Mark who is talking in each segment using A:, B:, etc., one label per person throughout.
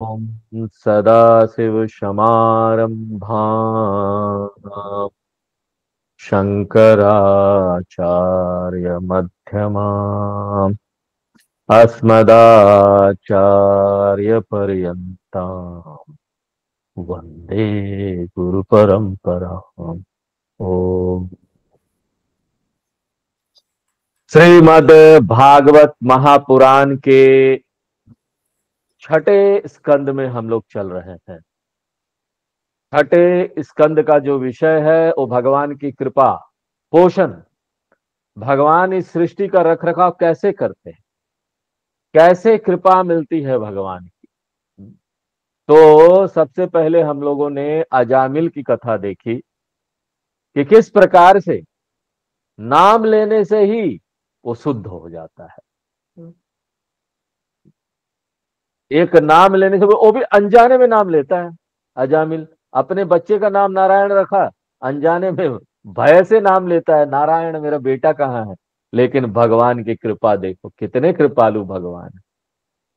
A: ॐ सदाशिवसमारम्भाम् शङ्कराचार्यमध्यमाम् अस्मदाचार्यपर्यन्ताम् वन्दे गुरुपरम्पराम्। ओम श्रीमद् भागवत महापुराण के छठे स्कंद में हम लोग चल रहे हैं। छठे स्कंद का जो विषय है वो भगवान की कृपा पोषण। भगवान इस सृष्टि का रखरखाव कैसे करते हैं, कैसे कृपा मिलती है भगवान की। तो सबसे पहले हम लोगों ने अजामिल की कथा देखी कि किस प्रकार से नाम लेने से ही वो शुद्ध हो जाता है। एक नाम लेने से वो भी अनजाने में नाम लेता है। अजामिल अपने बच्चे का नाम नारायण रखा, अनजाने में भय से नाम लेता है, नारायण मेरा बेटा कहाँ है। लेकिन भगवान की कृपा देखो, कितने कृपालु भगवान है,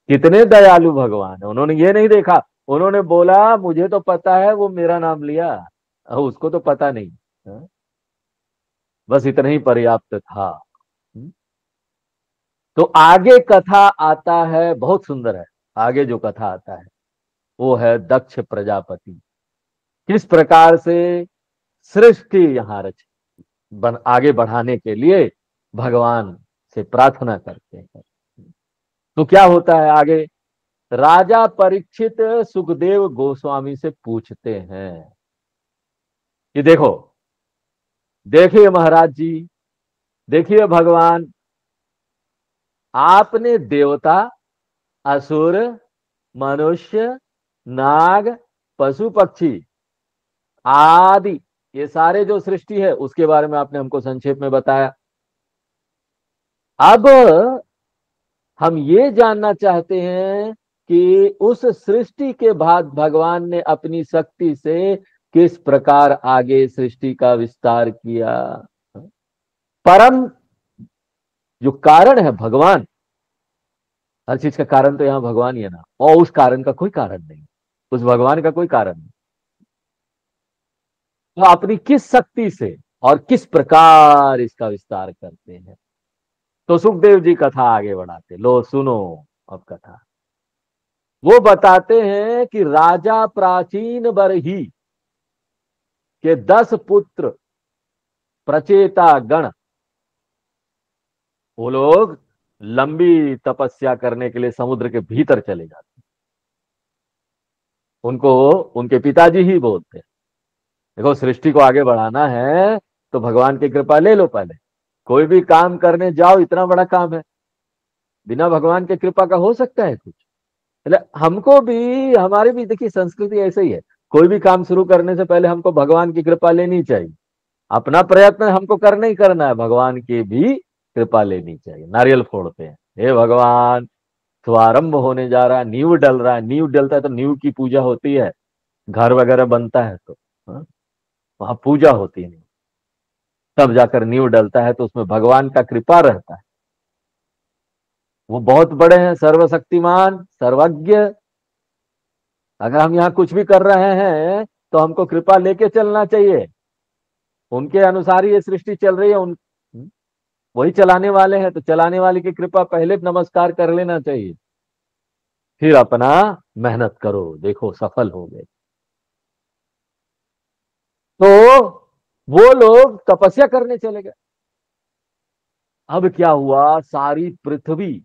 A: कितने दयालु भगवान है। उन्होंने ये नहीं देखा, उन्होंने बोला मुझे तो पता है वो मेरा नाम लिया, उसको तो पता नहीं। हाँ? बस इतना ही पर्याप्त था। तो आगे कथा आता है, बहुत सुंदर है। आगे जो कथा आता है वो है दक्ष प्रजापति, किस प्रकार से सृष्टि यहाँ आगे बढ़ाने के लिए भगवान से प्रार्थना करते हैं। तो क्या होता है आगे, राजा परीक्षित सुखदेव गोस्वामी से पूछते हैं कि देखो, देखिए महाराज जी, देखिए भगवान, आपने देवता, असुर, मनुष्य, नाग, पशु पक्षी आदि ये सारे जो सृष्टि है उसके बारे में आपने हमको संक्षेप में बताया। अब हम ये जानना चाहते हैं कि उस सृष्टि के बाद भगवान ने अपनी शक्ति से किस प्रकार आगे सृष्टि का विस्तार किया। परम जो कारण है भगवान, हर चीज का कारण तो यहां भगवान ही है ना, और उस कारण का कोई कारण नहीं, उस भगवान का कोई कारण नहीं। तो अपनी किस शक्ति से और किस प्रकार इसका विस्तार करते हैं। तो सुखदेव जी कथा आगे बढ़ाते, लो सुनो अब कथा। वो बताते हैं कि राजा प्राचीन बरही के 10 पुत्र प्रचेता गण, वो लोग लंबी तपस्या करने के लिए समुद्र के भीतर चले जाते। उनको उनके पिताजी ही बोलते हैं, देखो सृष्टि को आगे बढ़ाना है तो भगवान की कृपा ले लो पहले। कोई भी काम करने जाओ, इतना बड़ा काम है, बिना भगवान की कृपा का हो सकता है कुछ। मतलब हमको भी, हमारी भी देखिए संस्कृति ऐसे ही है, कोई भी काम शुरू करने से पहले हमको भगवान की कृपा लेनी चाहिए। अपना प्रयत्न हमको करना ही करना है, भगवान की भी कृपा लेनी चाहिए। नारियल फोड़ते हैं, हे भगवान शुभारंभ होने जा रहा है, नींव डल रहा है, नींव डलता है तो नींव की पूजा होती है। घर वगैरह बनता है तो हाँ, वहां पूजा होती है, तब जाकर नींव डलता है, तो उसमें भगवान का कृपा रहता है। वो बहुत बड़े हैं, सर्वशक्तिमान सर्वज्ञ। अगर हम यहाँ कुछ भी कर रहे हैं तो हमको कृपा लेके चलना चाहिए। उनके अनुसार ही ये सृष्टि चल रही है, वही चलाने वाले हैं, तो चलाने वाले की कृपा पहले नमस्कार कर लेना चाहिए, फिर अपना मेहनत करो, देखो सफल हो गए। तो वो लोग तपस्या करने चले गए। अब क्या हुआ, सारी पृथ्वी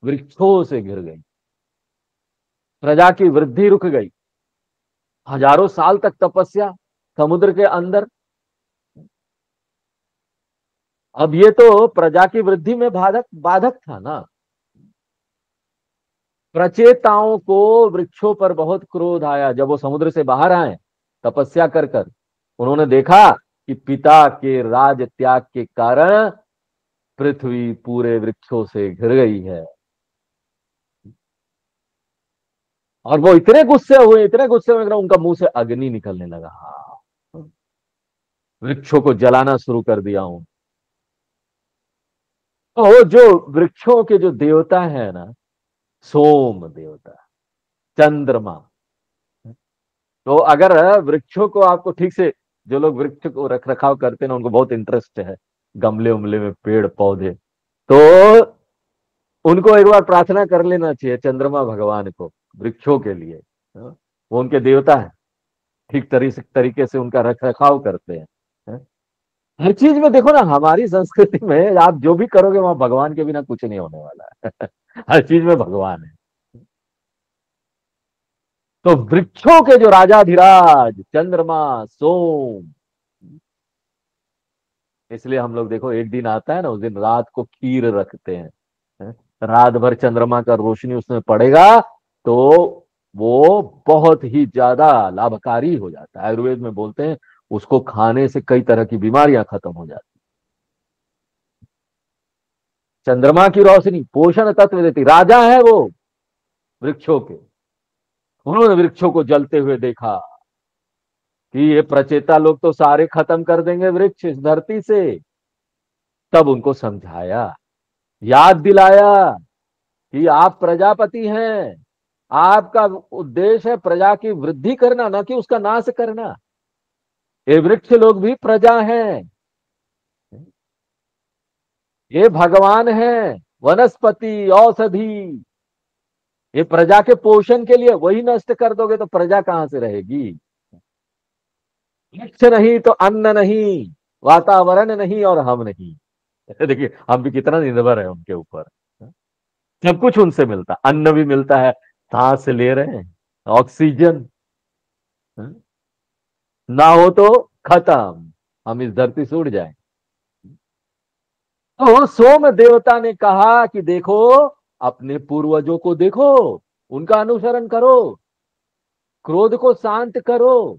A: वृक्षों से घिर गई, प्रजा की वृद्धि रुक गई। हजारों साल तक तपस्या समुद्र के अंदर, अब ये तो प्रजा की वृद्धि में बाधक बाधक था ना। प्रचेताओं को वृक्षों पर बहुत क्रोध आया जब वो समुद्र से बाहर आए तपस्या कर कर। उन्होंने देखा कि पिता के राज त्याग के कारण पृथ्वी पूरे वृक्षों से घिर गई है। और वो इतने गुस्से हुए, इतने गुस्से में उनका मुंह से अग्नि निकलने लगा। हाँ, वृक्षों को जलाना शुरू कर दिया हूं। तो जो वृक्षों के जो देवता है ना, सोम देवता, चंद्रमा। तो अगर वृक्षों को आपको ठीक से, जो लोग वृक्ष को रख रखाव करते हैं ना, उनको बहुत इंटरेस्ट है गमले उमले में पेड़ पौधे, तो उनको एक बार प्रार्थना कर लेना चाहिए चंद्रमा भगवान को वृक्षों के लिए। हाँ? वो उनके देवता है, ठीक तरीके से उनका रख रखाव करते हैं। हाँ? हर चीज में देखो ना, हमारी संस्कृति में आप जो भी करोगे वहां भगवान के बिना कुछ नहीं होने वाला है। हर चीज में भगवान है। तो वृक्षों के जो राजाधिराज चंद्रमा, सोम, इसलिए हम लोग देखो एक दिन आता है ना, उस दिन रात को खीर रखते हैं। हैं? रात भर चंद्रमा का रोशनी उसमें पड़ेगा तो वो बहुत ही ज्यादा लाभकारी हो जाता है। आयुर्वेद में बोलते हैं उसको खाने से कई तरह की बीमारियां खत्म हो जाती। चंद्रमा की रोशनी पोषण तत्व देती। राजा है वो वृक्षों के, उन्होंने वृक्षों को जलते हुए देखा कि ये प्रचेता लोग तो सारे खत्म कर देंगे वृक्ष इस धरती से। तब उनको समझाया, याद दिलाया कि आप प्रजापति हैं, आपका उद्देश्य है प्रजा की वृद्धि करना, ना कि उसका नाश करना। ये वृक्ष लोग भी प्रजा हैं, ये भगवान हैं, वनस्पति औषधि, ये प्रजा के पोषण के लिए। वही नष्ट कर दोगे तो प्रजा कहां से रहेगी। वृक्ष नहीं तो अन्न नहीं, वातावरण नहीं और हम नहीं। देखिए हम भी कितना निर्भर है उनके ऊपर। सब कुछ उनसे मिलता, अन्न भी मिलता है, सांस ले रहे हैं, ऑक्सीजन। ना हो तो खत्म, हम इस धरती से उड़ जाए। तो सोम देवता ने कहा कि देखो, अपने पूर्वजों को देखो, उनका अनुसरण करो, क्रोध को शांत करो।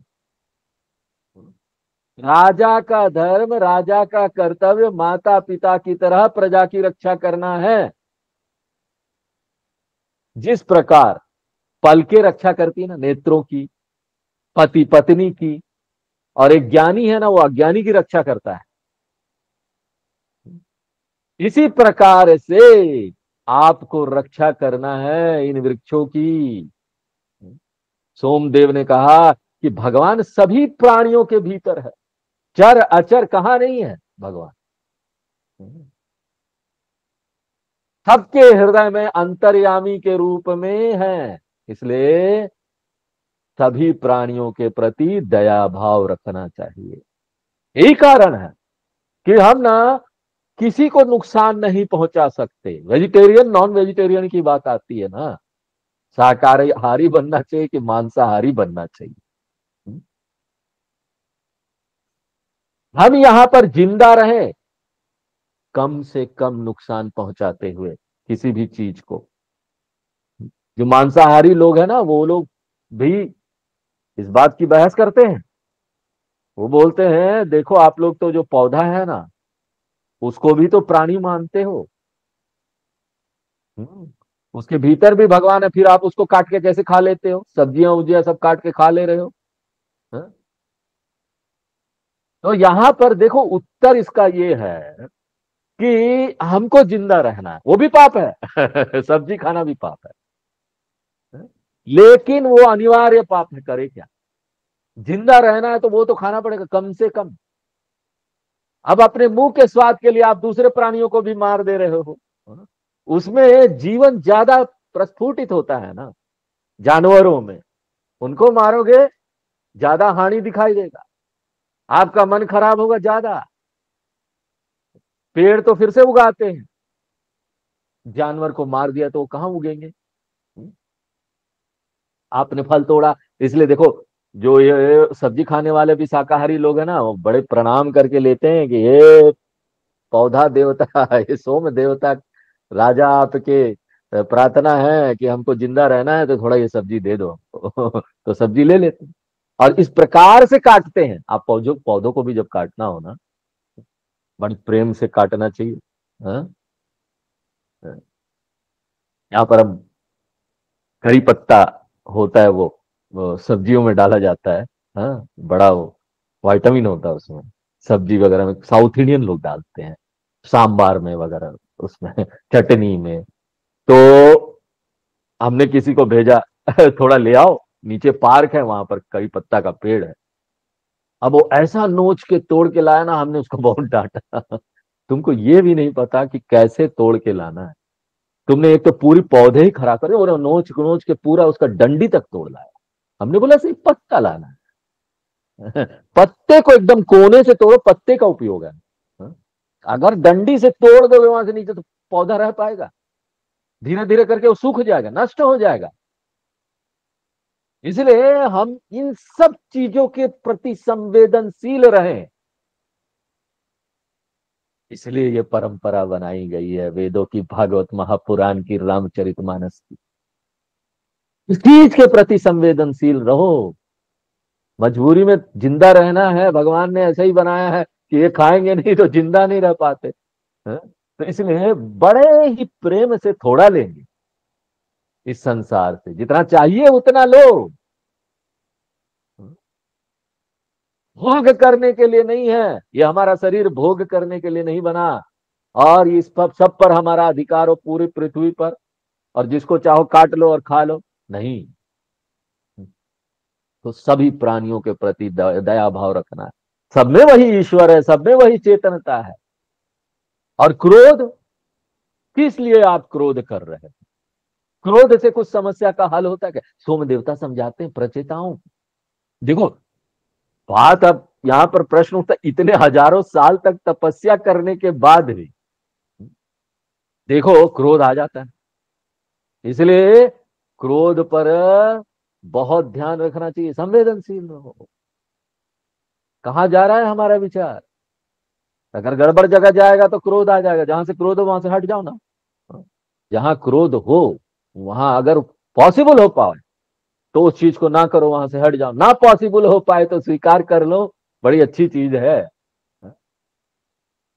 A: राजा का धर्म, राजा का कर्तव्य माता पिता की तरह प्रजा की रक्षा करना है। जिस प्रकार पलके रक्षा करती है ना नेत्रों की, पति पत्नी की, और एक ज्ञानी है ना वो अज्ञानी की रक्षा करता है, इसी प्रकार से आपको रक्षा करना है इन वृक्षों की। सोमदेव ने कहा कि भगवान सभी प्राणियों के भीतर है, चर अचर कहां नहीं है भगवान। सबके हृदय में अंतर्यामी के रूप में है। इसलिए सभी प्राणियों के प्रति दया भाव रखना चाहिए। यही कारण है कि हम ना किसी को नुकसान नहीं पहुंचा सकते। वेजिटेरियन नॉन वेजिटेरियन की बात आती है ना, शाकाहारी बनना चाहिए कि मांसाहारी बनना चाहिए। हम यहां पर जिंदा रहे, कम से कम नुकसान पहुंचाते हुए किसी भी चीज को। जो मांसाहारी लोग हैं ना, वो लोग भी इस बात की बहस करते हैं। वो बोलते हैं देखो आप लोग तो जो पौधा है ना, उसको भी तो प्राणी मानते हो। उसके भीतर भी भगवान है, फिर आप उसको काट के कैसे खा लेते हो, सब्जियां उब्जियां सब काट के खा ले रहे हो। हाँ? तो यहां पर देखो उत्तर इसका ये है कि हमको जिंदा रहना है, वो भी पाप है। सब्जी खाना भी पाप है। हाँ? लेकिन वो अनिवार्य पाप है, करे क्या। जिंदा रहना है तो वो तो खाना पड़ेगा कम से कम। अब अपने मुंह के स्वाद के लिए आप दूसरे प्राणियों को भी मार दे रहे हो। हाँ? उसमें जीवन ज्यादा प्रस्फुटित होता है ना। जानवरों में उनको मारोगे ज्यादा हानि दिखाई देगा, आपका मन खराब होगा ज्यादा। पेड़ तो फिर से उगाते हैं, जानवर को मार दिया तो वो कहां उगेंगे। आपने फल तोड़ा, इसलिए देखो जो ये सब्जी खाने वाले भी शाकाहारी लोग हैं ना, वो बड़े प्रणाम करके लेते हैं कि ये पौधा देवता, ये सोम देवता राजा आपके प्रार्थना है कि हमको जिंदा रहना है तो थोड़ा ये सब्जी दे दो हमको। तो सब्जी ले लेते हैं और इस प्रकार से काटते हैं। आप पौधों पौधों को भी जब काटना हो ना, बड़ी प्रेम से काटना चाहिए। हाँ? यहाँ पर हम करी पत्ता होता है, वो सब्जियों में डाला जाता है। हाँ, बड़ा वो विटामिन होता है उसमें। सब्जी वगैरह में साउथ इंडियन लोग डालते हैं, सांबार में वगैरह, उसमें चटनी में। तो हमने किसी को भेजा थोड़ा ले आओ, नीचे पार्क है, वहां पर कई पत्ता का पेड़ है। अब वो ऐसा नोच के तोड़ के लाया ना, हमने उसको बहुत डांटा। तुमको ये भी नहीं पता कि कैसे तोड़ के लाना है। तुमने एक तो पूरी पौधे ही खड़ा करे और नोच नोच के पूरा उसका डंडी तक तोड़ लाया। हमने बोला सिर्फ पत्ता लाना है। पत्ते को एकदम कोने से तोड़ो, पत्ते का उपयोग है। हाँ? अगर डंडी से तोड़ दोगे वहां से नीचे तो पौधा रह पाएगा? धीरे धीरे करके वो सूख जाएगा, नष्ट हो जाएगा। इसलिए हम इन सब चीजों के प्रति संवेदनशील रहें। इसलिए ये परंपरा बनाई गई है, वेदों की, भागवत महापुराण की, रामचरितमानस की। इस चीज के प्रति संवेदनशील रहो। मजबूरी में जिंदा रहना है, भगवान ने ऐसे ही बनाया है कि ये खाएंगे नहीं तो जिंदा नहीं रह पाते हैं? तो इसलिए बड़े ही प्रेम से थोड़ा लेंगे इस संसार से, जितना चाहिए उतना लो। भोग करने के लिए नहीं है ये, हमारा शरीर भोग करने के लिए नहीं बना। और इस पर सब पर हमारा अधिकार हो, पूरी पृथ्वी पर, और जिसको चाहो काट लो और खा लो, नहीं। तो सभी प्राणियों के प्रति दया भाव रखना है। सब में वही ईश्वर है, सब में वही चेतनता है। और क्रोध, किस लिए आप क्रोध कर रहे हैं? क्रोध से कुछ समस्या का हल होता है क्या? सोम देवता समझाते हैं प्रचेताओं को। देखो, बात अब यहां पर प्रश्न उठता, इतने हजारों साल तक तपस्या करने के बाद भी देखो क्रोध आ जाता है। इसलिए क्रोध पर बहुत ध्यान रखना चाहिए, संवेदनशील रहो। कहां जा रहा है हमारा विचार? अगर गड़बड़ जगह जाएगा तो क्रोध आ जाएगा, जहां से क्रोध हो वहां से हट जाओ ना। जहां क्रोध हो वहां अगर पॉसिबल हो पाए तो उस चीज को ना करो, वहां से हट जाओ। ना पॉसिबल हो पाए तो स्वीकार कर लो, बड़ी अच्छी चीज है।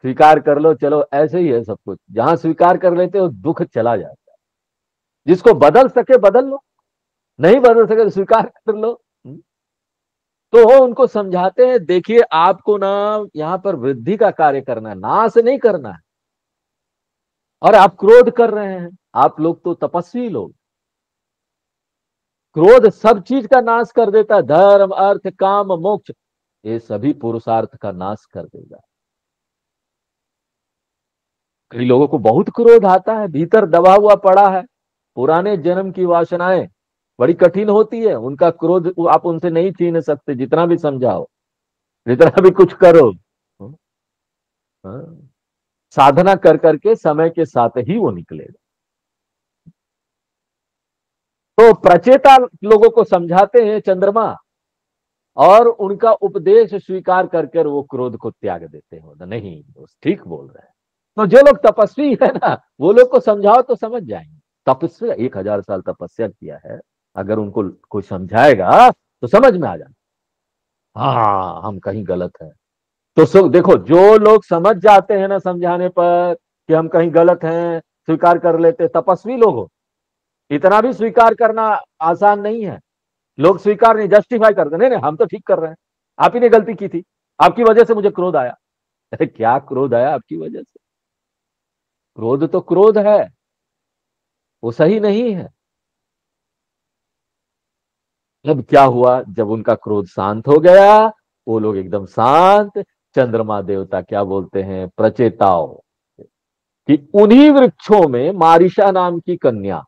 A: स्वीकार कर लो, चलो ऐसे ही है सब कुछ। जहां स्वीकार कर लेते हो दुख चला जाता है। जिसको बदल सके बदल लो, नहीं बदल सके तो स्वीकार कर लो। तो वो उनको समझाते हैं, देखिए आपको ना यहाँ पर वृद्धि का कार्य करना है, नाश नहीं करना है। और आप क्रोध कर रहे हैं, आप लोग तो तपस्वी लोग। क्रोध सब चीज का नाश कर देता है, धर्म अर्थ काम मोक्ष, ये सभी पुरुषार्थ का नाश कर देगा। कई लोगों को बहुत क्रोध आता है, भीतर दबा हुआ पड़ा है, पुराने जन्म की वासनाएं बड़ी कठिन होती है। उनका क्रोध आप उनसे नहीं छीन सकते, जितना भी समझाओ, जितना भी कुछ करो। हाँ? साधना कर करके समय के साथ ही वो निकलेगा। तो प्रचेता लोगों को समझाते हैं चंद्रमा, और उनका उपदेश स्वीकार करके वो क्रोध को त्याग देते हो। नहीं, वो ठीक बोल रहे हैं। तो जो लोग तपस्वी है ना, वो लोग को समझाओ तो समझ जाएंगे। तपस्वी 1000 साल तपस्या किया है, अगर उनको कोई समझाएगा तो समझ में आ जाए, हाँ हम कहीं गलत है। तो देखो, जो लोग समझ जाते हैं ना समझाने पर कि हम कहीं गलत हैं, स्वीकार कर लेते, तपस्वी लोग हो। इतना भी स्वीकार करना आसान नहीं है। लोग स्वीकार नहीं, जस्टिफाई करते, नहीं नहीं हम तो ठीक कर रहे हैं, आप ही ने गलती की थी, आपकी वजह से मुझे क्रोध आया। अरे क्या क्रोध आया आपकी वजह से? क्रोध तो क्रोध है, वो सही नहीं है। जब क्या हुआ, जब उनका क्रोध शांत हो गया, वो लोग एकदम शांत, चंद्रमा देवता क्या बोलते हैं, प्रचेताओं, कि उन्हीं वृक्षों में मारिशा नाम की कन्या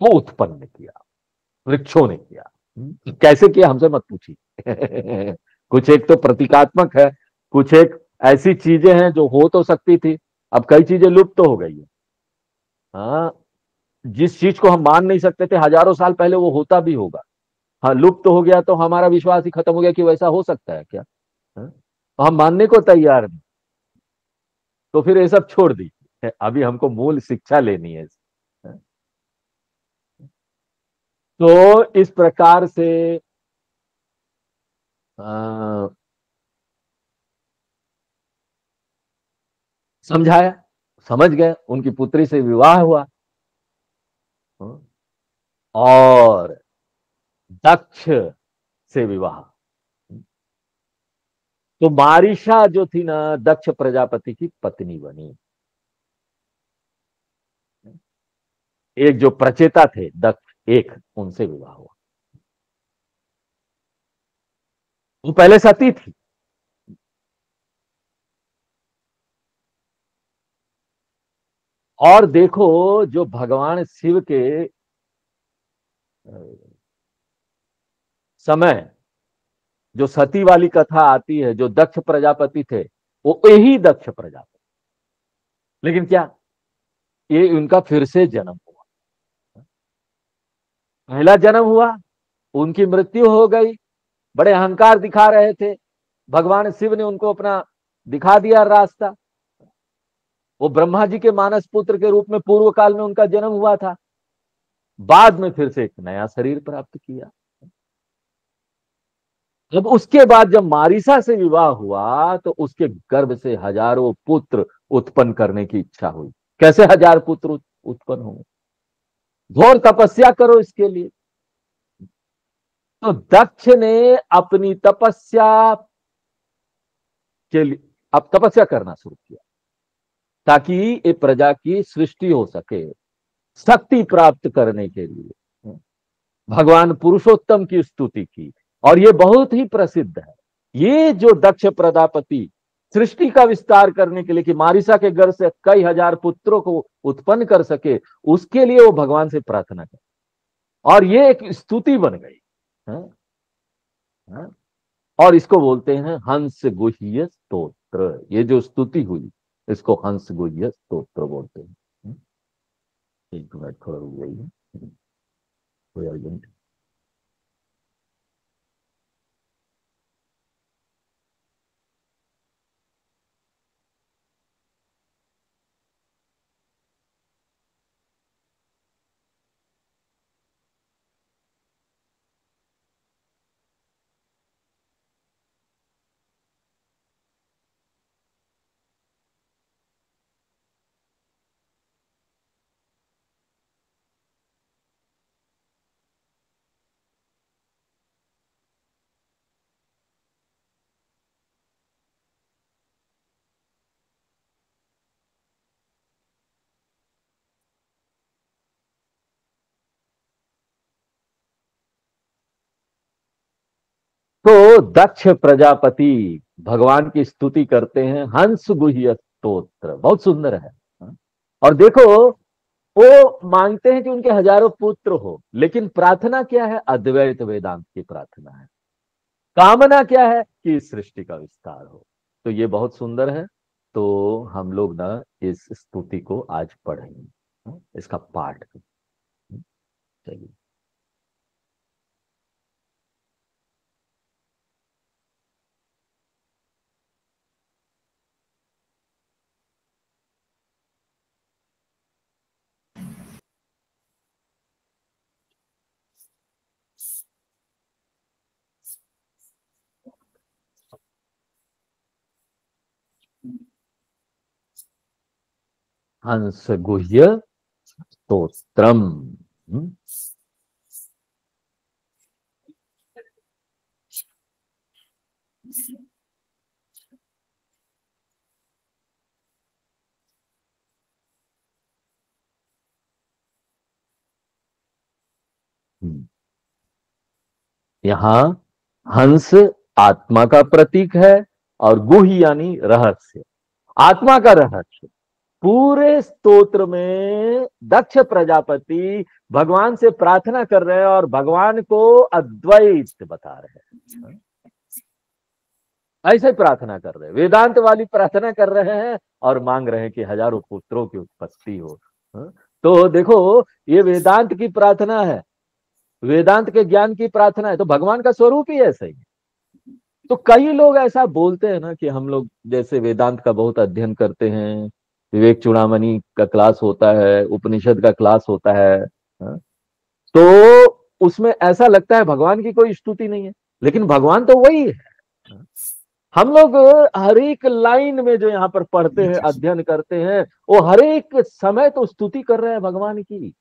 A: को उत्पन्न किया, वृक्षों ने किया। कैसे किया हमसे मत पूछिए। कुछ एक तो प्रतीकात्मक है, कुछ एक ऐसी चीजें हैं जो हो तो सकती थी, अब कई चीजें लुप्त तो हो गई है। हाँ, जिस चीज को हम मान नहीं सकते थे हजारों साल पहले, वो होता भी होगा। हाँ, लुप्त तो हो गया तो हमारा विश्वास ही खत्म हो गया कि वैसा हो सकता है क्या? हाँ? तो हम मानने को तैयार नहीं, तो फिर ये सब छोड़ दीजिए, अभी हमको मूल शिक्षा लेनी है। हाँ? तो इस प्रकार से समझाया, समझ गए, उनकी पुत्री से विवाह हुआ। हाँ? और दक्ष से विवाह। तो मारिशा जो थी ना, दक्ष प्रजापति की पत्नी बनी। एक जो प्रचेता थे दक्ष, एक उनसे विवाह हुआ। वो पहले सती थी। और देखो, जो भगवान शिव के अ, समय जो सती वाली कथा आती है, जो दक्ष प्रजापति थे, वो यही दक्ष प्रजापति। लेकिन क्या, ये उनका फिर से जन्म हुआ। पहला जन्म हुआ, उनकी मृत्यु हो गई। बड़े अहंकार दिखा रहे थे, भगवान शिव ने उनको अपना दिखा दिया रास्ता। वो ब्रह्मा जी के मानस पुत्र के रूप में पूर्व काल में उनका जन्म हुआ था। बाद में फिर से एक नया शरीर प्राप्त किया। जब उसके बाद जब मारिसा से विवाह हुआ तो उसके गर्भ से हजारों पुत्र उत्पन्न करने की इच्छा हुई। कैसे हजार पुत्र उत्पन्न होंगे? घोर तपस्या करो इसके लिए। तो दक्ष ने अपनी तपस्या के लिए अब तपस्या करना शुरू किया, ताकि ये प्रजा की सृष्टि हो सके, शक्ति प्राप्त करने के लिए भगवान पुरुषोत्तम की स्तुति की। और ये बहुत ही प्रसिद्ध है। ये जो दक्ष प्रजापति सृष्टि का विस्तार करने के लिए, कि मारिसा के गर्भ से कई हजार पुत्रों को उत्पन्न कर सके, उसके लिए वो भगवान से प्रार्थना कर, और ये एक स्तुति बन गई है? है? और इसको बोलते हैं हंस गुह्य स्तोत्र। ये जो स्तुति हुई, इसको हंस गुह्य स्तोत्र बोलते हैं। एक मिनट, थोड़ा रुक जाइए, कोई अर्जेंट। तो दक्ष प्रजापति भगवान की स्तुति करते हैं हंस गुह्य स्तोत्र, बहुत सुंदर है। और देखो, वो मांगते हैं कि उनके हजारों पुत्र हो, लेकिन प्रार्थना क्या है? अद्वैत वेदांत की प्रार्थना है। कामना क्या है? कि इस सृष्टि का विस्तार हो। तो ये बहुत सुंदर है। तो हम लोग ना इस स्तुति को आज पढ़ेंगे, इसका पाठ करेंगे। चलिए। हंस गुह्य स्तोत्रम। हम्म, हम्म। यहाँ हंस आत्मा का प्रतीक है, और गुह यानी रहस्य, आत्मा का रहस्य। पूरे स्तोत्र में दक्ष प्रजापति भगवान से प्रार्थना कर रहे हैं, और भगवान को अद्वैत बता रहे हैं। ऐसे ही प्रार्थना कर रहे हैं, वेदांत वाली प्रार्थना कर रहे हैं, और मांग रहे हैं कि हजारों पुत्रों की उत्पत्ति हो। हाँ? तो देखो, ये वेदांत की प्रार्थना है, वेदांत के ज्ञान की प्रार्थना है, तो भगवान का स्वरूप ही ऐसा ही है। तो कई लोग ऐसा बोलते हैं ना, कि हम लोग जैसे वेदांत का बहुत अध्ययन करते हैं, विवेक चूड़ामणि का क्लास होता है, उपनिषद का क्लास होता है, हाँ? तो उसमें ऐसा लगता है भगवान की कोई स्तुति नहीं है, लेकिन भगवान तो वही है। हम लोग हर एक लाइन में जो यहाँ पर पढ़ते हैं, अध्ययन करते हैं, वो हर एक समय तो स्तुति कर रहे हैं भगवान की।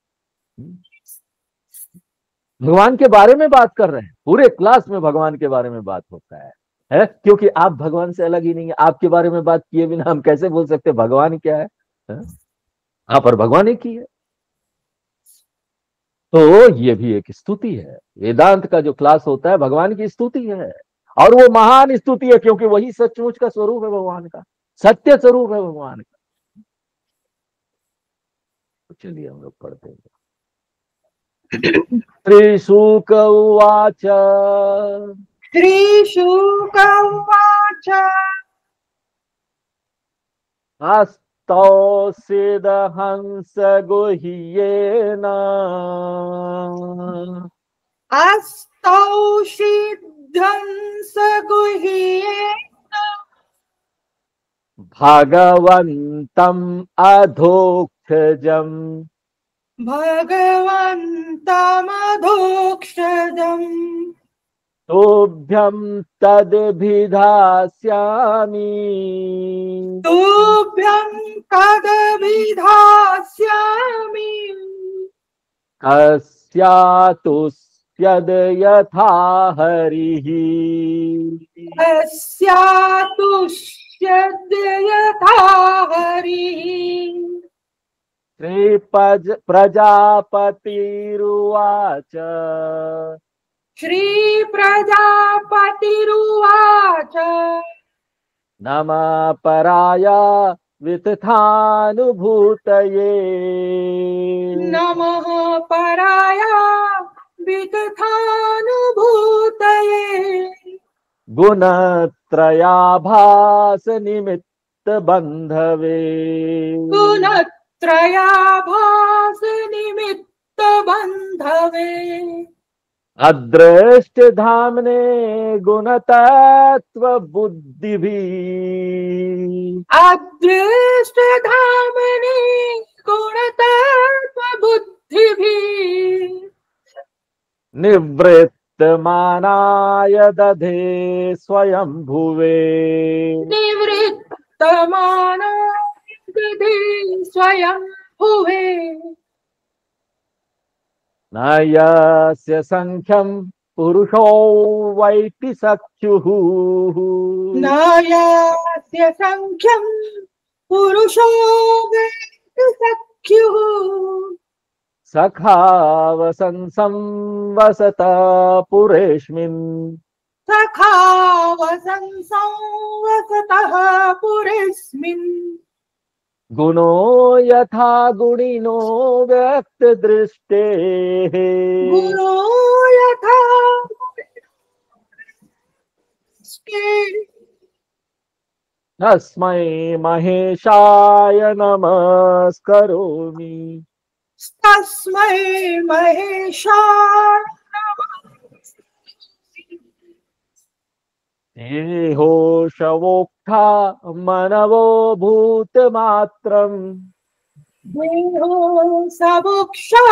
A: भगवान के बारे में बात कर रहे हैं, पूरे क्लास में भगवान के बारे में बात होता है? क्योंकि आप भगवान से अलग ही नहीं है। आपके बारे में बात किए बिना हम कैसे बोल सकते भगवान क्या है? हाँ, पर भगवान एक ही है। तो ये भी एक स्तुति है। वेदांत का जो क्लास होता है भगवान की स्तुति है, और वो महान स्तुति है, क्योंकि वही सचमुच का स्वरूप है भगवान का, सत्य स्वरूप है भगवान का। तो चलिए हम लोग पढ़ते हैं। श्रीशुक उवाच
B: श्रीशुक उवाच
A: हस्तौषिदहंस गुह्येन
B: अस्तौषिद्धंस गुह्येन
A: भगवन्तम् अधोक्षजम्
B: भगवन्तमधोक्षजम्
A: तोभ्यं तद्भिधास्यामि
B: तुभ्यं तद्विधास्यामि
A: कस्यातुष्यद् यथा हरिः
B: तस्यातुष्यद् यथा हरिः।
A: प्रजापतिरुवाच
B: श्रीप्रजापतिरुवाच
A: नमः पराय वितथानुभूतये
B: नमः पराय वितथानुभूतये
A: गुणत्रयाभास निमित्त बंधवे
B: गुणत्रयाभास निमित्त बंधवे
A: अदृष्ट धामने गुणतत्व बुद्धिभिः
B: अदृष्ट धामने गुणतत्व बुद्धिभिः
A: निवृत्त मानाय दधे स्वयं भुवे
B: निवृत्तमानो दधे स्वयं भुवे
A: न यस्य संख्यं पुरुषो वैति सख्युः
B: न यस्य संख्यं पुरुषो वेत्ति सख्युः
A: सखावसंसं वसत पुरेऽस्मिन्
B: सखावसंसं वसतः पुरेऽस्मिन्
A: गुणो यथा गुणिनो व्यक्तदृष्टेः
B: गुणो यथा
A: तस्मै महेशाय नमस्करोमि
B: तस्मै महेशाय नमः।
A: देहोशवोक्था मनवो भूतमात्रम्
B: देहो सवुक्षा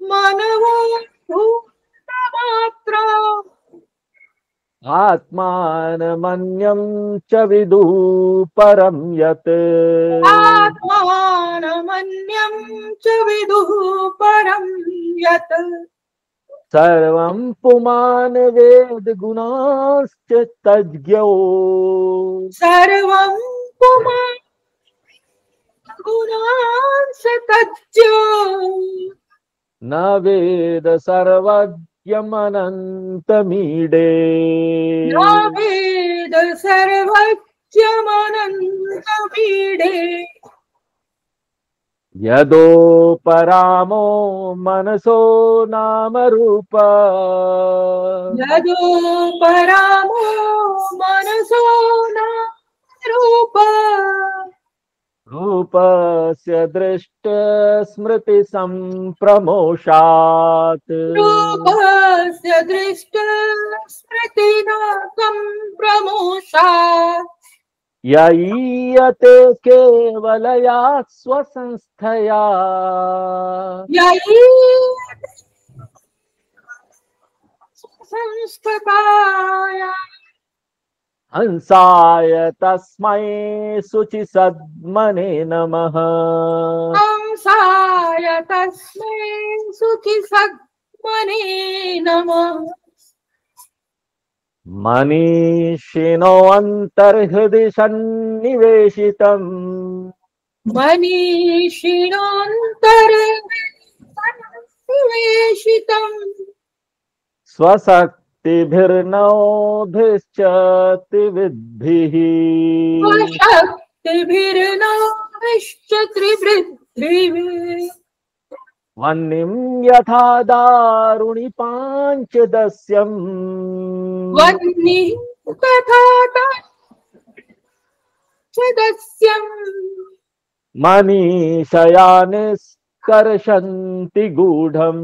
B: मनवो भूतमात्र
A: आत्मानमन्यं च विदुः परं यत्
B: आत्मानमन्यं च विदुः परं यत्
A: सर्वं पुमान् वेद गुणाश्च तज्ञो
B: सर्वं पुमान् गुणांश्च तज्ज्ञो
A: न वेद सर्वज्ञमनन्तमीडे
B: न वेद सर्वज्ञमनन्तमीडे
A: यदोपरामो मनसो नाम रूप
B: यदो परामो मनसो न रूप
A: रूपस्य दृष्ट स्मृति संप्रमोषात्
B: रूपस्य दृष्ट स्मृतिनाकं प्रमोषात्
A: यईयते केवलया स्वसंस्थया
B: यही संस्कृताय
A: हंसाय तस्मै शुचि सद्मने नमः
B: हंसाय तस्मै सुचिसद्मने नमः
A: मनीषिणो अन्तर्हृदि सन्निवेशितम्
B: मनीषिणोऽन्तरे निवेशितम्
A: स्वशक्तिभिर्नवभिश्च त्रिविद्भिः
B: स्वशक्तिभिर्नवभिश्च त्रिवृद्धिभिः
A: वह्निं यथा दारुणि पाञ्चदस्यम्
B: वह्निः तथा तच्छदस्यम्
A: मनीषया निष्कर्षन्ति गूढम्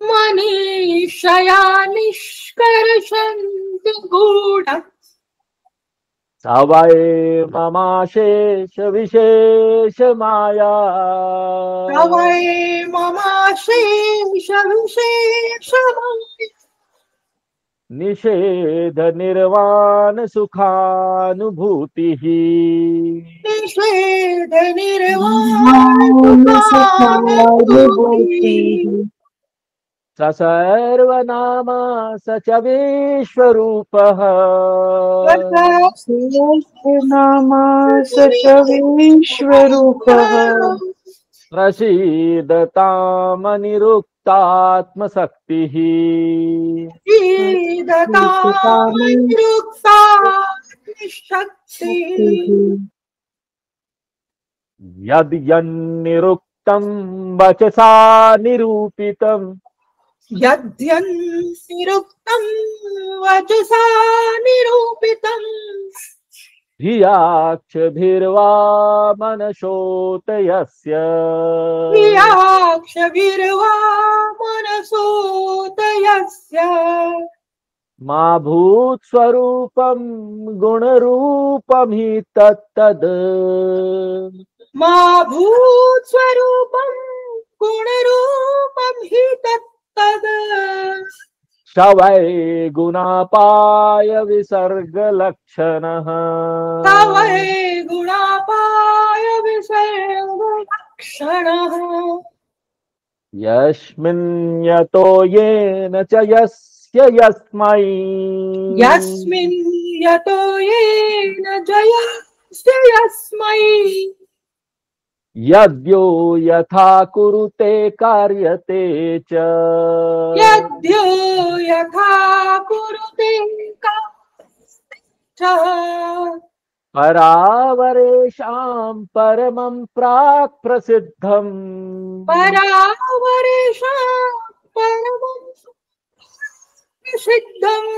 B: मनीषया निष्कर्षन्ति गूढम्
A: स वै ममाशेष विशेष माया
B: तवै ममाशेष विशेषमाय
A: निषेध निर्वाण सुखानुभूतिः
B: निषेध निर्वाणसुखानुभूतिः
A: स सर्वनामा स च विश्वरूपः
C: नामा स च विश्वरूपः
A: प्रसीदतामनिरुक्तात्मशक्तिः यद् यन्निरुक्तं वचसा निरूपितम्
B: यद्यन्निरुक्तं वचसा निरूपितम्
A: धियाक्षभिर्वा मनसोतयस्य
B: प्रियाक्षभिर्वा मनसोदयस्य
A: मा भूत्स्वरूपं गुणरूपं हि तत्तद्
B: मा भूत्स्वरूपं गुणरूपं हि तत्तद्
A: स वै गुणापाय विसर्गलक्षणः
B: तवै गुणापाय विसर्गलक्षणः
A: यस्मिन् यतो येन च यस्य यस्मै
B: यस्मिन् यतो येन जयस्य यस्मै
A: यद्यो यथा कुरुते कार्यते च
B: यद्यो यथा कुरुते च
A: परावरेषां परमं प्राक् प्रसिद्धम्
B: परावरेषां परमं प्रसिद्धम्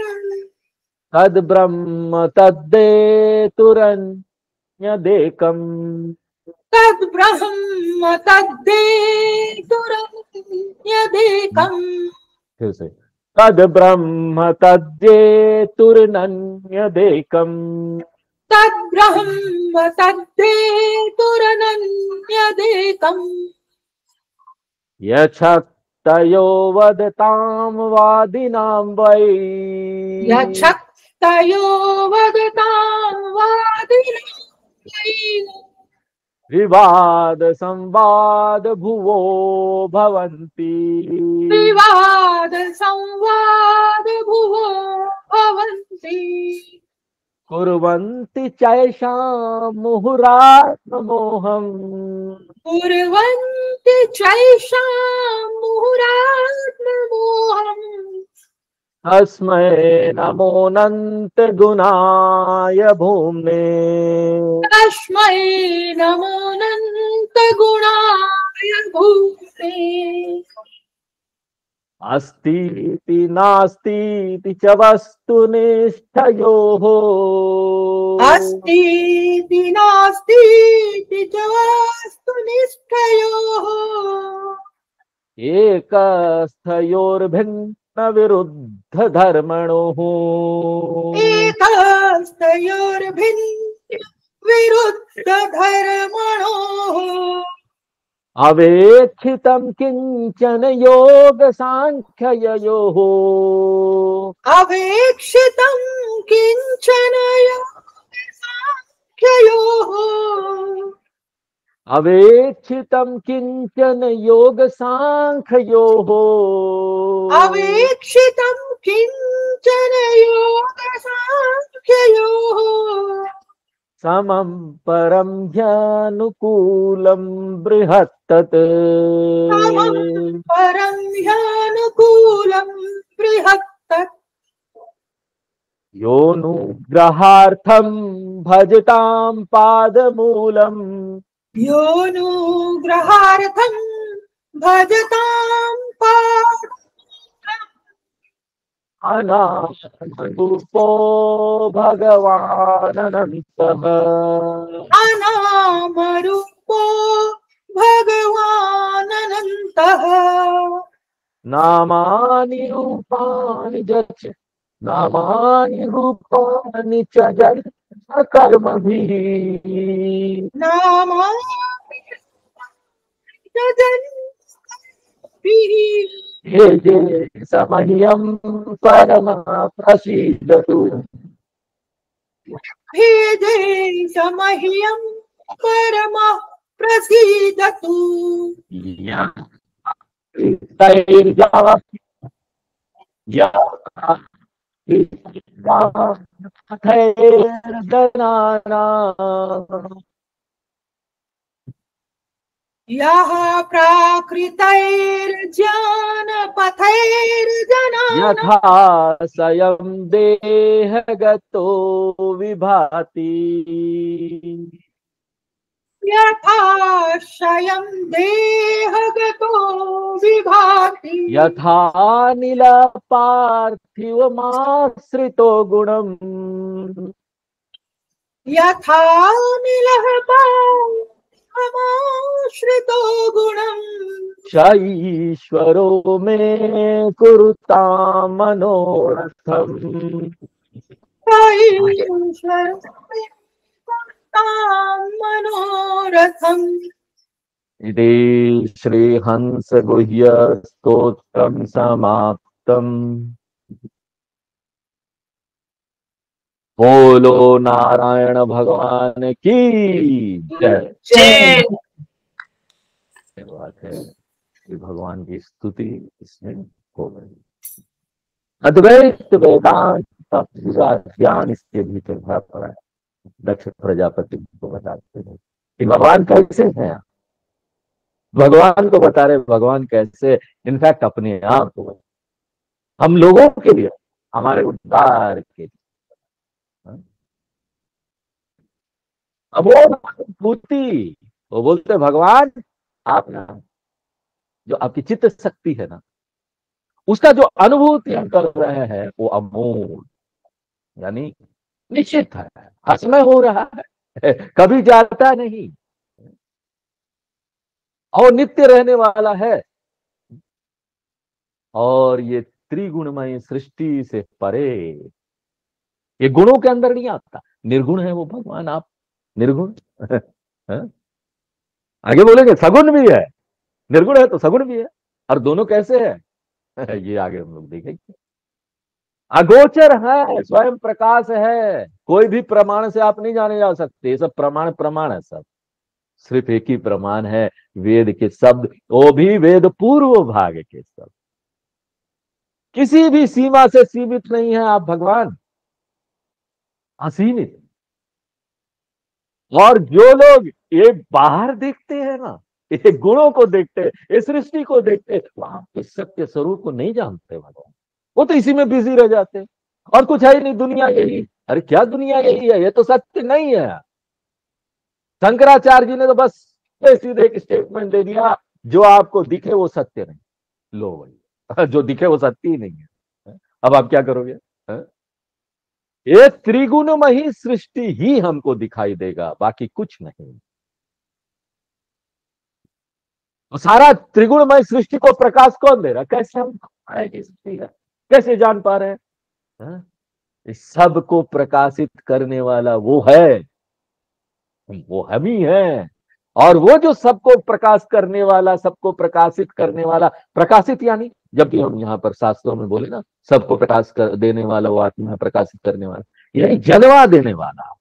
A: तद्ब्रह्म तद्देतुरन्यदेकम्
B: तद्ब्रह्म तद्देतुरन्यदेकम्
A: फिर से तद्ब्रह्म तद्देतुरन्यदेकम्
B: तद्ब्रह्म तद्देतुरनन्यदेकम्
A: यच्छक्तयो वदतां वादिनां वै
B: यच्छक्तयो वदतां वादिनां वै
A: विवाद संवाद भुवो भवन्ति
B: विवाद संवाद भुवो भवन्ति
A: कुर्वन्ति चैषां मुहुरात्ममोहम्
B: कुर्वन्ति चैषां मुहुरात्ममोहम्
A: अस्मै नमोऽनन्तगुणाय भूम्ने
B: तस्मै नमोऽनन्तगुणाय भूते
A: अस्तीति नास्तीति च वस्तुनिष्ठयोः
B: अस्तीति नास्तीति च वस्तुनिष्ठयोः
A: एकस्थयोर्भिन्न विरुद्ध धर्मणोः
B: एकस्तयोर्भिन्न विरुद्ध धर्मणोः
A: अवेक्षितं किंचन योग सांख्ययोः
B: अवेक्षितं किंचन योगसांख्ययोः
A: अवेक्षितं किंचन योग सांख्ययोः समं परम ह्यानुकूलं बृहत्तत्
B: समं परं ह्यानुकूलं बृहत्तत्
A: योऽनुग्रहार्थं भजतां पादमूलम्
B: योऽनुग्रहार्थं भजतां पाद
A: अनामरूपो भगवानन्तः
B: अनामरूपो भगवानन्तः
A: नामानि रूपाणि च नामानि रूपाणि च कर्मभिः
B: नामानि
A: हे जे समह्यं परमः प्रसीदतु
B: भेदे समह्यं परमः प्रसीदतु यः प्राकृतैर्ज्ञानपथैर्जनानां
A: यथा स्वयं देहगतो विभाति
B: यथा स्वयं देहगतो विभाति
A: यथा नील पार्थिवमाश्रितो गुणम्
B: यथा नीलः पार्थमाश्रितो गुणम्
A: स ईश्वरो मे कुरुतां मनोरथम्
B: मनोरथम्
A: इति श्रीहंस गुह्य स्तोत्रम समाप्तम। बोलो नारायण भगवान की जय।
B: जय।
A: बात है कि भगवान की स्तुति इसमें हो गई। अद्वैत वेदांत का पूरा ज्ञान इसके भीतर भरा पड़ा है। दक्ष प्रजापति को बताते हैं कि भगवान कैसे हैं। भगवान को बता रहे भगवान कैसे, इनफैक्ट अपने आप को, हम लोगों के लिए, हमारे उद्धार के लिए। अब वो बोलते भगवान आप ना, जो आपकी चित्त शक्ति है ना, उसका जो अनुभूति हम कर रहे हैं वो अमूल, यानी निश्चित है, असमय हो रहा है, कभी जाता नहीं और नित्य रहने वाला है। और ये त्रिगुणमय सृष्टि से परे, ये गुणों के अंदर नहीं आता, निर्गुण है वो भगवान। आप निर्गुण आगे बोलेंगे सगुण भी है, निर्गुण है तो सगुण भी है, और दोनों कैसे है ये आगे हम लोग देखेंगे। अगोचर है, स्वयं प्रकाश है, कोई भी प्रमाण से आप नहीं जाने जा सकते। ये सब प्रमाण है, सब सिर्फ एक ही प्रमाण है, वेद के शब्द, वो भी वेद पूर्व भाग के शब्द। किसी भी सीमा से सीमित नहीं है आप भगवान, असीमित। और जो लोग ये बाहर देखते हैं ना, ये गुणों को देखते हैं, ये सृष्टि को देखते हैं, वहां के सत्य स्वरूप को नहीं जानते भगवान। वो तो इसी में बिजी रह जाते हैं, और कुछ है ही नहीं, दुनिया यही। अरे क्या दुनिया यही है, ये तो सत्य नहीं है। शंकराचार्य जी ने तो बस सीधे एक स्टेटमेंट दे दिया, जो आपको दिखे वो सत्य नहीं, लो भाई, जो दिखे वो सत्य ही नहीं है। अब आप क्या करोगे? ये त्रिगुणमयी सृष्टि ही हमको दिखाई देगा, बाकी कुछ नहीं। तो सारा त्रिगुणमय सृष्टि को प्रकाश कौन दे रहा? कैसे हम कैसे जान पा रहे हैं? इस सब को प्रकाशित करने वाला वो है, वो हम ही है। और वो जो सबको प्रकाश करने वाला, सबको प्रकाशित करने वाला, प्रकाशित यानी जब भी हम यहाँ पर शास्त्रों में बोले ना, सबको प्रकाश कर देने वाला वो आत्मा, प्रकाशित करने वाला, यानी जलवा देने वाला।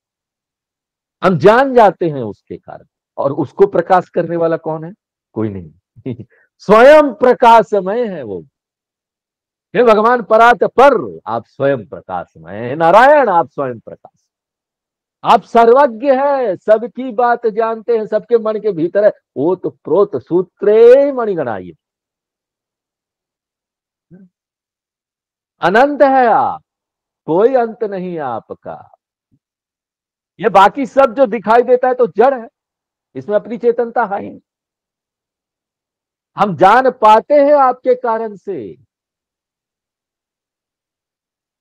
A: हम जान जाते हैं उसके कारण। और उसको प्रकाश करने वाला कौन है? कोई नहीं स्वयं प्रकाशमय है वो। हे भगवान परात पर, आप स्वयं प्रकाशमय है। नारायण आप स्वयं प्रकाश। आप सर्वज्ञ है, सबकी बात जानते हैं, सबके मन के भीतर है। वो तो प्रोत सूत्रे मणिगणाय, अनंत है आप, कोई अंत नहीं है आपका। ये बाकी सब जो दिखाई देता है तो जड़ है, इसमें अपनी चेतनता है ही नहीं। हम जान पाते हैं आपके कारण से।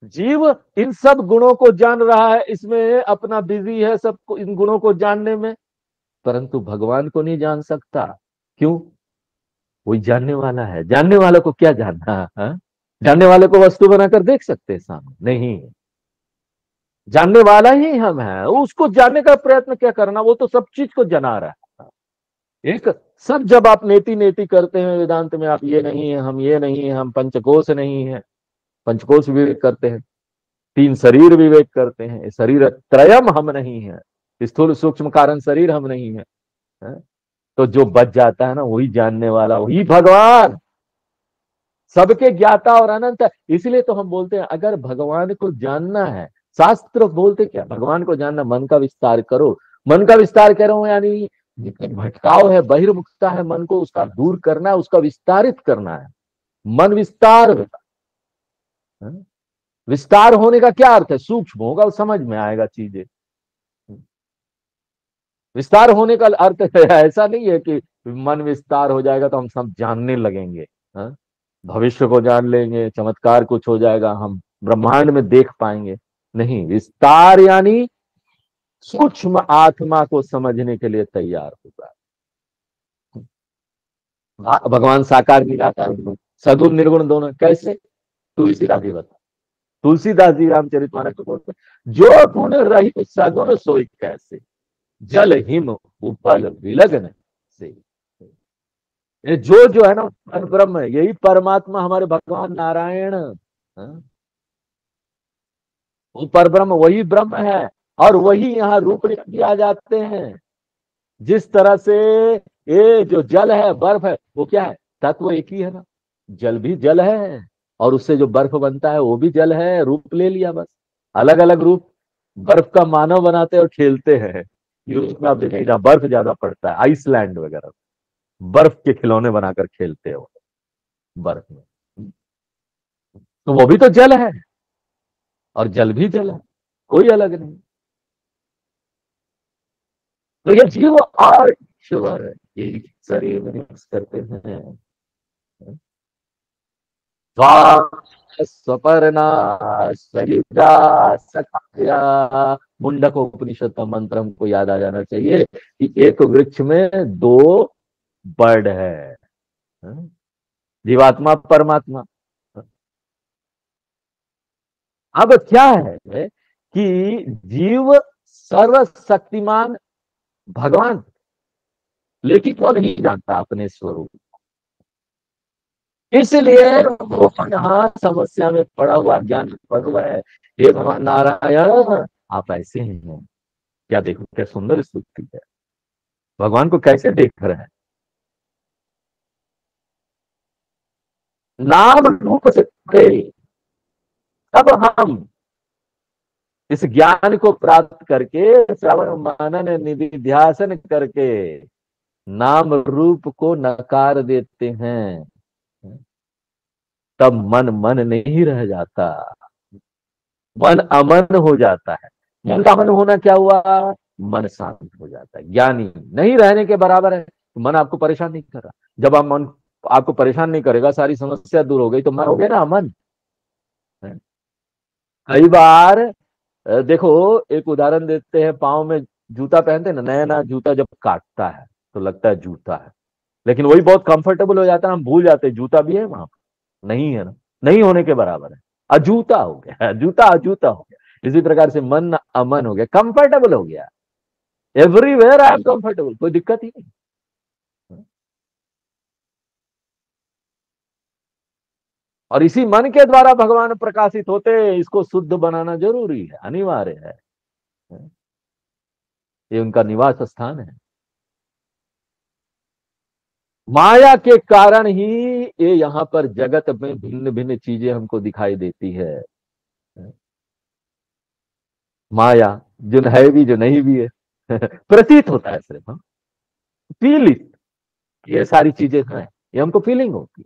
A: जीव इन सब गुणों को जान रहा है, इसमें अपना बिजी है सबको इन गुणों को जानने में, परंतु भगवान को नहीं जान सकता। क्यों? वही जानने वाला है। जानने वाले को क्या जानना है? जानने वाले को वस्तु बनाकर देख सकते हैं सामने? नहीं, जानने वाला ही हम है। उसको जानने का प्रयत्न क्या करना, वो तो सब चीज को जना रहा है। एक सब जब आप नेति नेति करते हैं वेदांत में, आप ये नहीं है, हम ये नहीं है, हम पंचकोश नहीं है, पंचकोश विवेक करते हैं, तीन शरीर विवेक करते हैं, शरीर त्रयम हम नहीं है, स्थूल सूक्ष्म कारण शरीर हम नहीं है। तो जो बच जाता है ना, वही जानने वाला, वही भगवान, सबके ज्ञाता और अनंत है। इसलिए तो हम बोलते हैं अगर भगवान को जानना है, शास्त्र बोलते क्या, भगवान को जानना मन का विस्तार करो। मन का विस्तार करो यानी भटकाव है, बहिर्मुखता है मन को, उसका दूर करना है, उसका विस्तारित करना है। मन विस्तार होगा। विस्तार होने का क्या अर्थ है? सूक्ष्म होगा, समझ में आएगा चीजें। विस्तार होने का अर्थ है ऐसा नहीं है कि मन विस्तार हो जाएगा तो हम सब जानने लगेंगे, भविष्य को जान लेंगे, चमत्कार कुछ हो जाएगा, हम ब्रह्मांड में देख पाएंगे। नहीं, विस्तार यानी सूक्ष्म आत्मा को समझने के लिए तैयार होगा। भगवान साकार निराकार सगुण निर्गुण दोनों कैसे? तुलसीदास जी बता, तुलसीदास जी रामचरितमानस को बोलते, जो गुण रहित सगुण सोई कैसे, जल हिम उपल विलग्न से। ये जो है ना ब्रह्म है, यही परमात्मा हमारे भगवान नारायण, वो परब्रह्म वही ब्रह्म है, और वही यहाँ रूप आ जाते हैं। जिस तरह से ये जो जल है, बर्फ है, वो क्या है? तत्व एक ही है ना, जल भी जल है, और उससे जो बर्फ बनता है वो भी जल है, रूप ले लिया बस, अलग अलग रूप। बर्फ का मानव बनाते और खेलते हैं। यूरोप में आप देखेंगे जहां बर्फ ज्यादा पड़ता है, आइसलैंड वगैरह, बर्फ के खिलौने बनाकर खेलते हो बर्फ में। तो वो भी तो जल है, और जल भी जल है, कोई अलग नहीं। तो ये जीव और ईश्वर एक शरीर में मिक्स करते हैं। स्वपर्णा सरिता सखाया, मुंडक उपनिषद का मंत्र हमको याद आ जाना चाहिए कि एक वृक्ष में दो बर्ड है, जीवात्मा परमात्मा। अब क्या है कि जीव सर्वशक्तिमान भगवान, लेकिन वो नहीं जानता अपने स्वरूप, इसलिए वो यहाँ समस्या में पड़ा हुआ, ज्ञान पड़ा हुआ है। हे भगवान नारायण, आप ऐसे ही हैं क्या? देखो क्या सुंदर स्तुति है, भगवान को कैसे देख रहे हैं, नाम रूप से। तब हम इस ज्ञान को प्राप्त करके, श्रवण मनन निधिध्यासन करके नाम रूप को नकार देते हैं, तब मन मन नहीं रह जाता, मन अमन हो जाता है। मन का अमन होना क्या हुआ? मन शांत हो जाता है। ज्ञानी नहीं रहने के बराबर है। मन आपको परेशान नहीं कर रहा, जब आप मन आपको परेशान नहीं करेगा, सारी समस्या दूर हो गई, तो मन हो गया ना अमन। कई बार देखो, एक उदाहरण देते हैं, पाँव में जूता पहनते हैं ना, नया नया जूता जब काटता है तो लगता है जूता है, लेकिन वही बहुत कंफर्टेबल हो जाता है, हम भूल जाते हैं जूता भी है वहां पर, नहीं है ना, नहीं होने के बराबर है, अजूता हो गया, जूता अजूता हो गया। इसी प्रकार से मन अमन हो गया, कंफर्टेबल हो गया, एवरीवेयर आई एम कंफर्टेबल, कोई दिक्कत ही नहीं। और इसी मन के द्वारा भगवान प्रकाशित होते, इसको शुद्ध बनाना जरूरी है, अनिवार्य है, ये उनका निवास स्थान है। माया के कारण ही ये यहाँ पर जगत में भिन्न भिन्न चीजें हमको दिखाई देती है। माया जो है भी जो नहीं भी है। प्रतीत होता है सिर्फ, हम फील इट, ये सारी चीजें हैं, ये हमको फीलिंग होती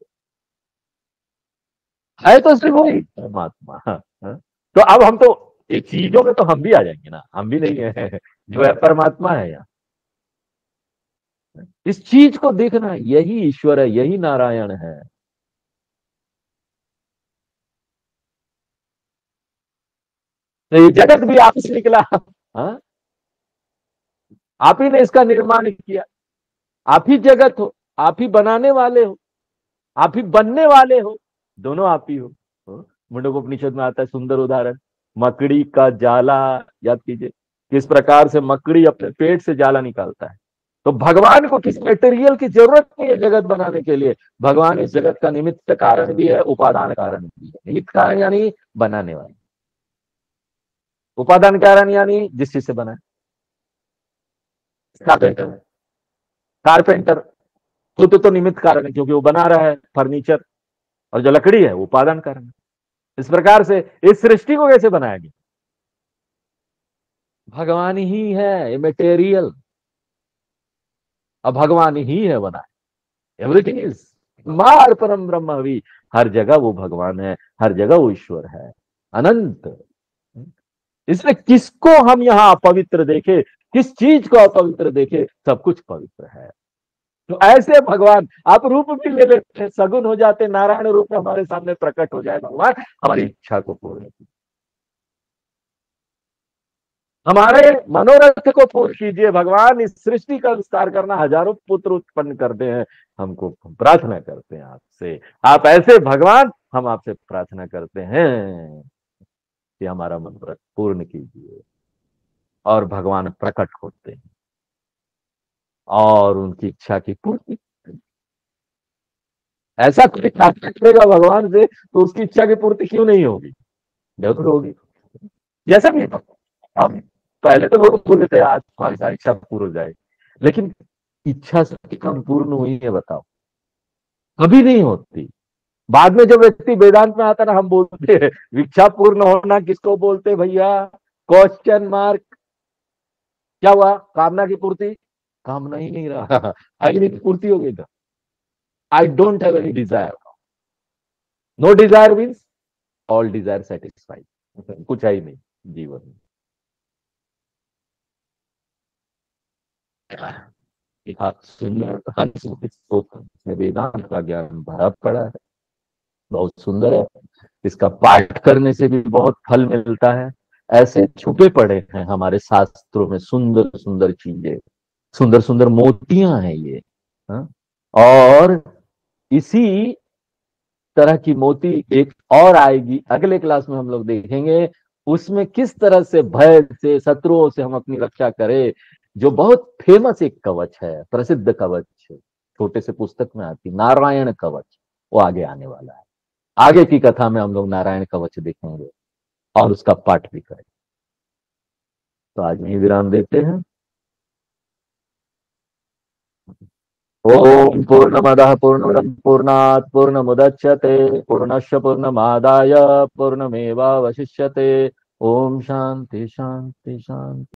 A: है तो सिर्फ वही परमात्मा। हाँ, हाँ। तो अब हम तो एक चीजों में तो हम भी आ जाएंगे ना, हम भी नहीं है, जो है परमात्मा है यहाँ। इस चीज को देखना, यही ईश्वर है, यही नारायण है। तो ये जगत भी आप से निकला। हाँ, आप ही ने इसका निर्माण किया, आप ही जगत हो, आप ही बनाने वाले हो, आप ही बनने वाले हो, दोनों आप ही हो। मुंडकोपनिषद में आता है सुंदर उदाहरण, मकड़ी का जाला। याद कीजिए किस प्रकार से मकड़ी अपने पेट से जाला निकालता है। तो भगवान को किस मटेरियल की जरूरत नहीं है जगत बनाने के लिए। भगवान इस जगत का निमित्त कारण भी है, उपादान कारण भी है। निमित्त कारण यानी बनाने वाले, उपादान कारण यानी जिस चीज से बना है। कारपेंटर, कारपेंटर खुद तो निमित्त कारण है क्योंकि वो बना रहा है फर्नीचर, और जो लकड़ी है वो उपादान कारण है। इस प्रकार से इस सृष्टि को कैसे बनाया गया? भगवान ही है ये मटेरियल, अब भगवान ही है बनाए। एवरीथिंग इज मार परम ब्रह्म भी, हर जगह वो भगवान है, हर जगह वो ईश्वर है अनंत। इसलिए किसको हम यहां अपवित्र देखे, किस चीज को अपवित्र देखे, सब कुछ पवित्र है। तो ऐसे भगवान आप रूप भी ले लेते हैं, सगुन हो जाते, नारायण रूप में हमारे सामने प्रकट हो जाए भगवान, हमारी इच्छा को पूर्ण, हमारे मनोरथ को पूर्ण कीजिए भगवान। इस सृष्टि का विस्तार करना, हजारों पुत्र उत्पन्न करते हैं हमको, प्रार्थना करते हैं आपसे, आप ऐसे भगवान, हम आपसे प्रार्थना करते हैं कि हमारा मनोरथ पूर्ण कीजिए। और भगवान प्रकट होते हैं और उनकी इच्छा की पूर्ति। ऐसा कोई प्रार्थना करेगा भगवान से तो उसकी इच्छा की पूर्ति क्यों नहीं होगी? जरूर होगी। जैसा भी अब पहले तो लोग पूरे थे, आज हमारी सारी इच्छा पूर्ण हो जाए, लेकिन इच्छा से कब पूर्ण हुई है बताओ? कभी नहीं होती। बाद में जब व्यक्ति वेदांत में आता ना, हम बोलते हैं इच्छा पूर्ण होना किसको बोलते भैया? Question mark. क्या हुआ? कामना की पूर्ति? कामना ही नहीं रहा, अग्नि की पूर्ति हो गई था। I don't have any desire, no desire means all desire satisfied, कुछ है ही नहीं जीवन में। सुंदर वेदांत का ज्ञान भरा पड़ा है, बहुत सुंदर है। इसका पाठ करने से भी बहुत फल मिलता है। ऐसे छुपे पड़े हैं हमारे शास्त्रों में सुंदर सुंदर चीजें, सुंदर सुंदर मोतियां हैं ये। हाँ? और इसी तरह की मोती एक और आएगी, अगले क्लास में हम लोग देखेंगे उसमें किस तरह से भय से, शत्रुओं से हम अपनी रक्षा करें। जो बहुत फेमस एक कवच है, प्रसिद्ध कवच, छोटे से पुस्तक में आती, नारायण कवच, वो आगे आने वाला है। आगे की कथा में हम लोग नारायण कवच देखेंगे और उसका पाठ भी करेंगे। तो आज यही विराम देते हैं। ओम पूर्णमदः पूर्णमिदं पूर्णात् पूर्णमुदच्यते पूर्णस्य पूर्णमादाय पूर्णमेवावशिष्यते। ओम शांति शांति शांति।